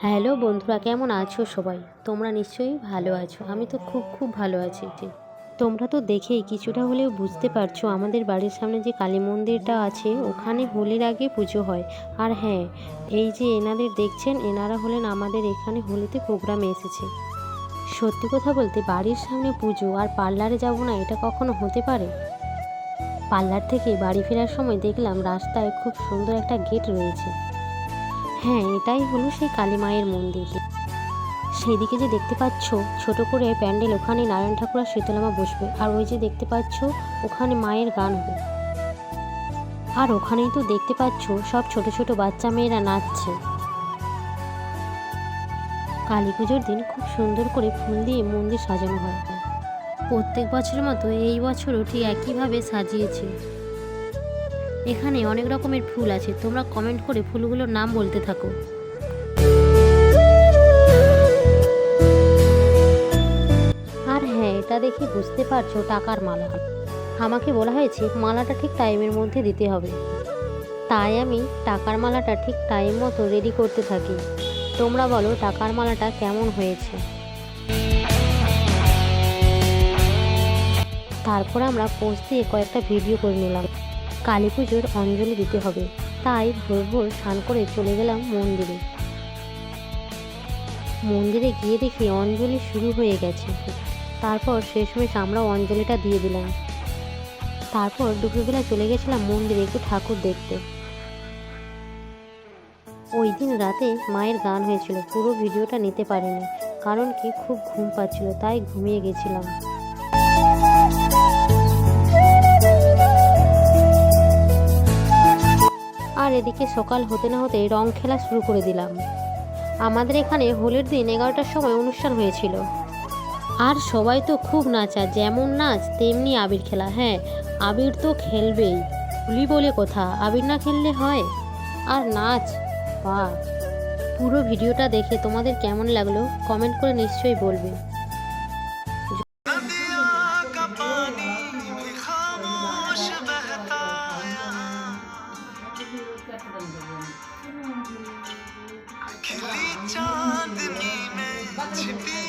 Hello বন্ধুরা, কেমন আছো সবাই? তোমরা নিশ্চয়ই ভালো আছো। আমি তো খুব ভালো আছি। তোমরা তো দেখেই কিছুটা হলেও বুঝতে পারছো আমাদের বাড়ির সামনে যে কালী মন্দিরটা আছে ওখানে হোলির আগে পুজো হয়। আর হ্যাঁ, এই যে এনাদের দেখছেন, এনারা হলেন আমাদের এখানে হোলিতে প্রোগ্রামে এসেছে। সত্যি কথা বলতে বাড়ির সামনে পুজো আর পার্লারে যাব না, এটা কখনো হতে পারে? পার্লার থেকে বাড়ি ফেরার সময় দেখলাম রাস্তায় খুব সুন্দর একটা গেট রয়েছে। হ্যাঁ, এটাই হলো সেই কালী মায়ের মন্দির। সেদিকে যে দেখতে পাচ্ছ ছোট করে প্যান্ডেল, ওখানে নারায়ণ ঠাকুর আর শীতলা মা বসবে। আর ওই যে দেখতে পাচ্ছ ওখানে মায়ের গান হবে। আর ওখানেই তো দেখতে পাচ্ছ সব ছোট ছোট বাচ্চা মেয়েরা নাচছে। কালী পুজোর দিন খুব সুন্দর করে ফুল দিয়ে মন্দির সাজানো হয়। প্রত্যেক বছরের মতো এই বছরও ঠিক একইভাবে সাজিয়েছে। এখানে অনেক রকমের ফুল আছে, তোমরা কমেন্ট করে ফুলগুলোর নাম বলতে থাকো। আর হ্যাঁ, এটা দেখে বুঝতে পারছো টাকার মালা। আমাকে বলা হয়েছে মালাটা ঠিক টাইমের মধ্যে দিতে হবে, তাই আমি টাকার মালাটা ঠিক টাইম মতো রেডি করতে থাকি। তোমরা বলো টাকার মালাটা কেমন হয়েছে। তারপর আমরা পোস্ট দিয়ে কয়েকটা ভিডিও করে নিলাম। কালী পুজোর অঞ্জলি দিতে হবে, তাই ভোর ভোর স্নান করে চলে গেলাম মন্দিরে। মন্দিরে গিয়ে দেখি অঞ্জলি শুরু হয়ে গেছে। তারপর শেষমেশ আমরাও অঞ্জলিটা দিয়ে দিলাম। তারপর দুপুরবেলা চলে গেছিলাম মন্দিরে একটু ঠাকুর দেখতে। ওই দিন রাতে মায়ের গান হয়েছিল, পুরো ভিডিওটা নিতে পারিনি, কারণ কি খুব ঘুম পাচ্ছিল, তাই ঘুমিয়ে গেছিলাম। আর এদিকে সকাল হতে না হতে রং খেলা শুরু করে দিলাম। আমাদের এখানে হোলির দিন 11টার সময় অনুষ্ঠান হয়েছিল। আর সবাই তো খুব নাচা, যেমন নাচ তেমনি আবির খেলা। হ্যাঁ, আবির তো খেলবেই, হোলি বলে কথা, আবির না খেললে হয়? আর নাচ, বাহ! পুরো ভিডিওটা দেখে তোমাদের কেমন লাগলো কমেন্ট করে নিশ্চয়ই বলবে। खिली चांदनी में छिपी